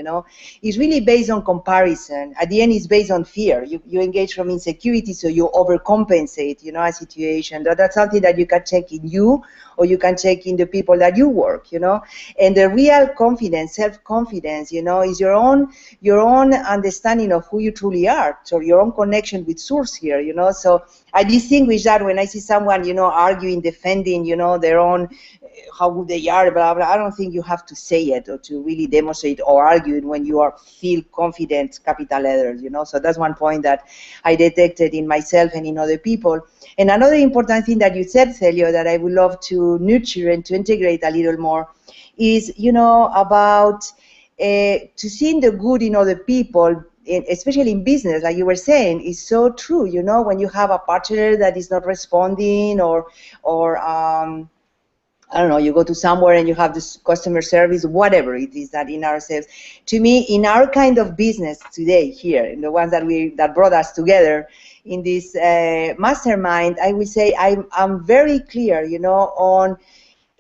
Speaker 1: is really based on comparison. At the end, it's based on fear. You engage from insecurity, so you overcompensate, a situation. That's something that you can check in you, or you can check in the people that you work, And the real confidence, self-confidence, is your own understanding of who you truly are, so your own connection with source here, So I distinguish that when I see someone, arguing, defending, their own, how good they are, blah, blah. I don't think you have to say it or to really demonstrate or argue it when you feel confident, capital letters, So that's one point that I detected in myself and in other people. And another important thing that you said, Celio, that I would love to nurture and to integrate a little more is, about to seeing the good in other people, especially in business, like you were saying, is so true. When you have a partner that is not responding, or I don't know, you go to somewhere and you have this customer service, whatever it is that in ourselves. To me, in our kind of business today here, in the ones that brought us together in this mastermind, I will say I'm very clear, on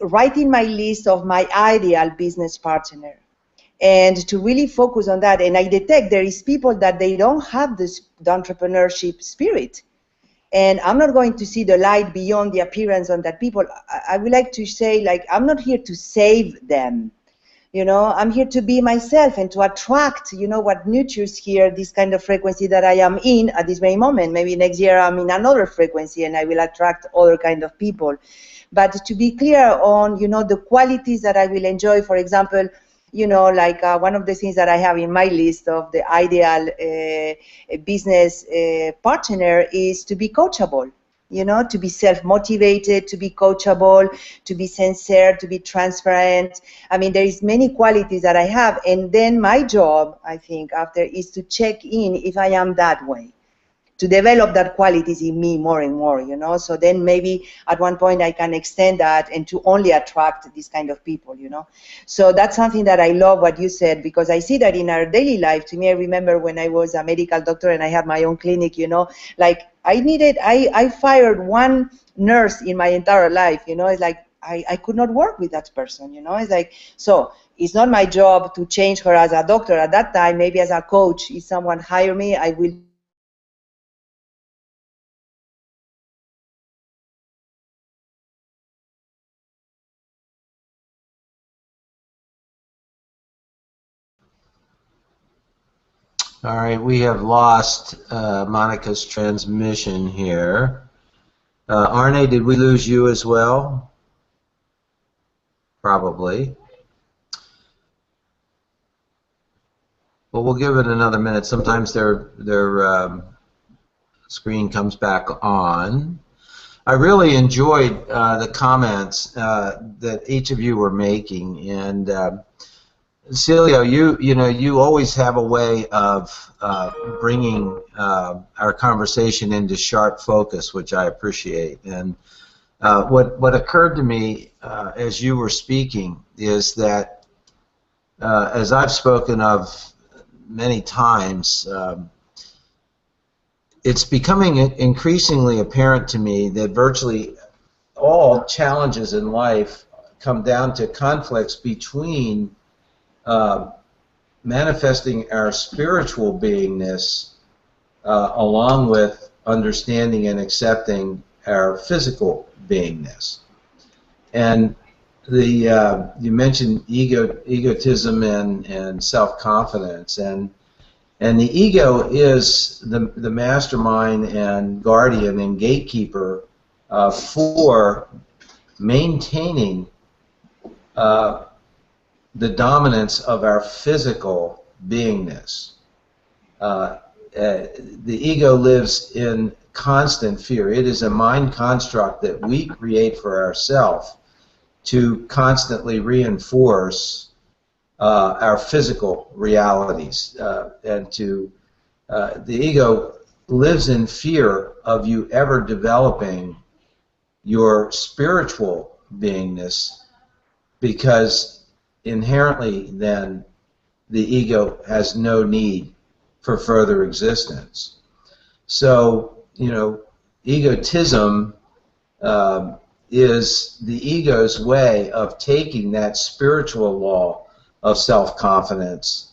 Speaker 1: writing my list of my ideal business partner, and to really focus on that. And I detect there is people that they don't have the entrepreneurship spirit. And I'm not going to see the light beyond the appearance on that people. I would like to say, I'm not here to save them. I'm here to be myself and to attract, what nurtures here, this kind of frequency that I am in at this very moment. Maybe next year I'm in another frequency and I will attract other kind of people. But to be clear on, the qualities that I will enjoy, for example, one of the things that I have in my list of the ideal business partner is to be coachable, to be self-motivated, to be coachable, to be sincere, to be transparent. I mean, there is many qualities that I have, and then my job, I think, after is to check in if I am that way, to develop that qualities in me more and more, So then maybe at one point I can extend that and to only attract this kind of people, So that's something that I love what you said, because I see that in our daily life. To me, I remember when I was a medical doctor and I had my own clinic, I fired one nurse in my entire life, It's like I could not work with that person, It's like, so it's not my job to change her as a doctor at that time. Maybe as a coach, if someone hire me, I will.
Speaker 3: All right, we have lost Monica's transmission here. Arne, did we lose you as well? probably. Well, we'll give it another minute. Sometimes their screen comes back on. I really enjoyed the comments that each of you were making, and Celio, you always have a way of bringing our conversation into sharp focus, which I appreciate. And what occurred to me as you were speaking is that, as I've spoken of many times, it's becoming increasingly apparent to me that virtually all challenges in life come down to conflicts between manifesting our spiritual beingness along with understanding and accepting our physical beingness. And you mentioned egotism and self-confidence, and the ego is the mastermind and guardian and gatekeeper for maintaining the dominance of our physical beingness. The ego lives in constant fear. It is a mind construct that we create for ourselves to constantly reinforce our physical realities, and the ego lives in fear of you ever developing your spiritual beingness, because inherently then the ego has no need for further existence. So, egotism is the ego's way of taking that spiritual law of self-confidence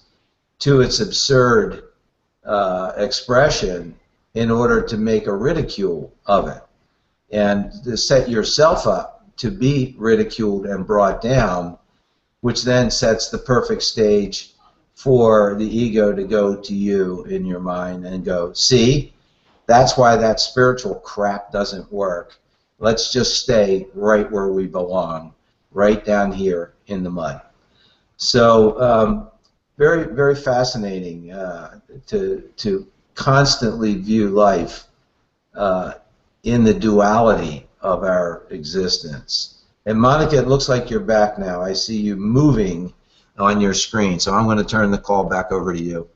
Speaker 3: to its absurd expression in order to make a ridicule of it, and to set yourself up to be ridiculed and brought down, which then sets the perfect stage for the ego to go to you in your mind and go, see, that's why that spiritual crap doesn't work. Let's just stay right where we belong, right down here in the mud. So very, very fascinating to constantly view life in the duality of our existence. And Monica, it looks like you're back now. I see you moving on your screen, so I'm going to turn the call back over to you.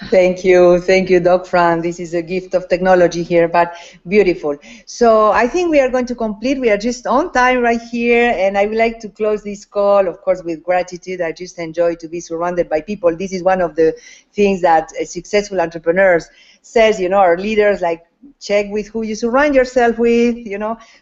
Speaker 1: Thank you, Doc Fran. This is a gift of technology here, but beautiful. So I think we are going to complete. We are just on time right here, and I would like to close this call, of course, with gratitude. I just enjoy to be surrounded by people. This is one of the things that successful entrepreneurs says, our leaders, like, check with who you surround yourself with,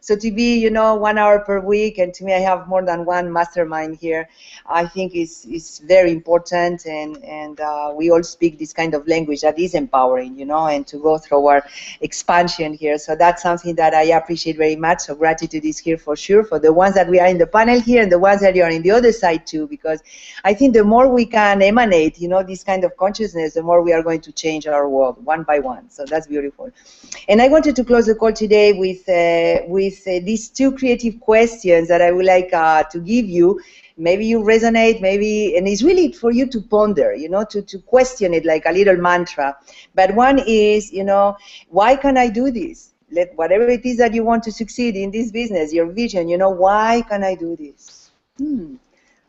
Speaker 1: So to be, 1 hour per week, and to me, I have more than one mastermind here, I think is very important, and we all speak this kind of language that is empowering, and to go through our expansion here. So that's something that I appreciate very much. So gratitude is here for sure for the ones that we are in the panel here and the ones that are in the other side too, because I think the more we can emanate, this kind of consciousness, the more we are going to change our world one by one. So that's beautiful. And I wanted to close the call today with these 2 creative questions that I would like to give you. Maybe you resonate, maybe, and it's really for you to ponder, to question it like a little mantra. But one is, why can I do this? Whatever it is that you want to succeed in this business, your vision, why can I do this?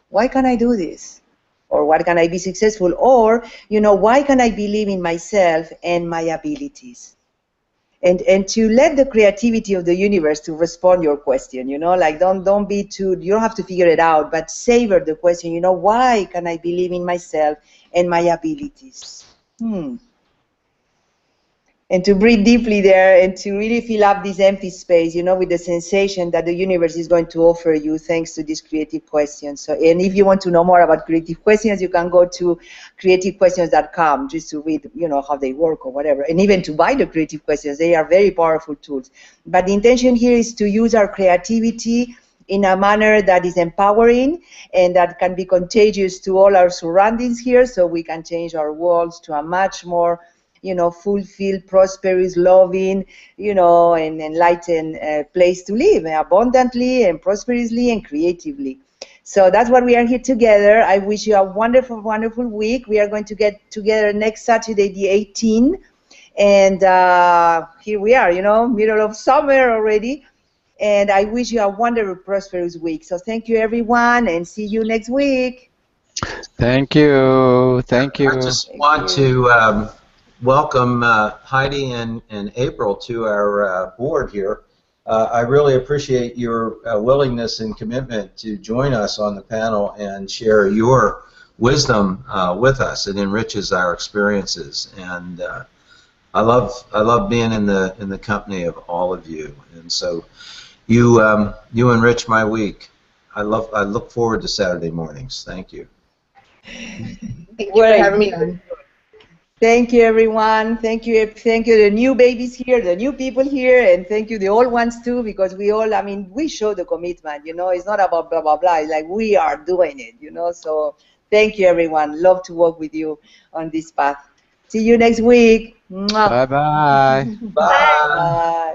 Speaker 1: Why can I do this? Or what can I be successful? Or, why can I believe in myself and my abilities? And to let the creativity of the universe to respond your question, like don't be too, you don't have to figure it out, but savor the question, why can I believe in myself and my abilities? And to breathe deeply there and to really fill up this empty space, with the sensation that the universe is going to offer you thanks to these creative questions. So, and if you want to know more about creative questions, you can go to creativequestions.com just to read, how they work or whatever. And even to buy the creative questions, they are very powerful tools. But the intention here is to use our creativity in a manner that is empowering and that can be contagious to all our surroundings here, so we can change our worlds to a much more fulfilled, prosperous, loving, and enlightened place to live abundantly and prosperously and creatively. So that's what we are here together. I wish you a wonderful, wonderful week. We are going to get together next Saturday, the 18th. And here we are, you know, middle of summer already. And I wish you a wonderful, prosperous week. So thank you, everyone, and see you next week.
Speaker 9: Thank you. Thank you.
Speaker 3: I just want to welcome Heidi and April to our board here. I really appreciate your willingness and commitment to join us on the panel and share your wisdom with us. It enriches our experiences, and I love being in the company of all of you. And so you enrich my week. I look forward to Saturday mornings. Thank you.
Speaker 6: Thank you for having me on.
Speaker 1: Thank you, everyone. Thank you, the new babies here, the new people here, and thank you, the old ones too, because we all, I mean, we show the commitment, you know, it's not about blah, blah, blah, it's like we are doing it, you know, so thank you, everyone. Love to work with you on this path. See you next week.
Speaker 9: Bye-bye.
Speaker 3: Bye.
Speaker 1: Bye.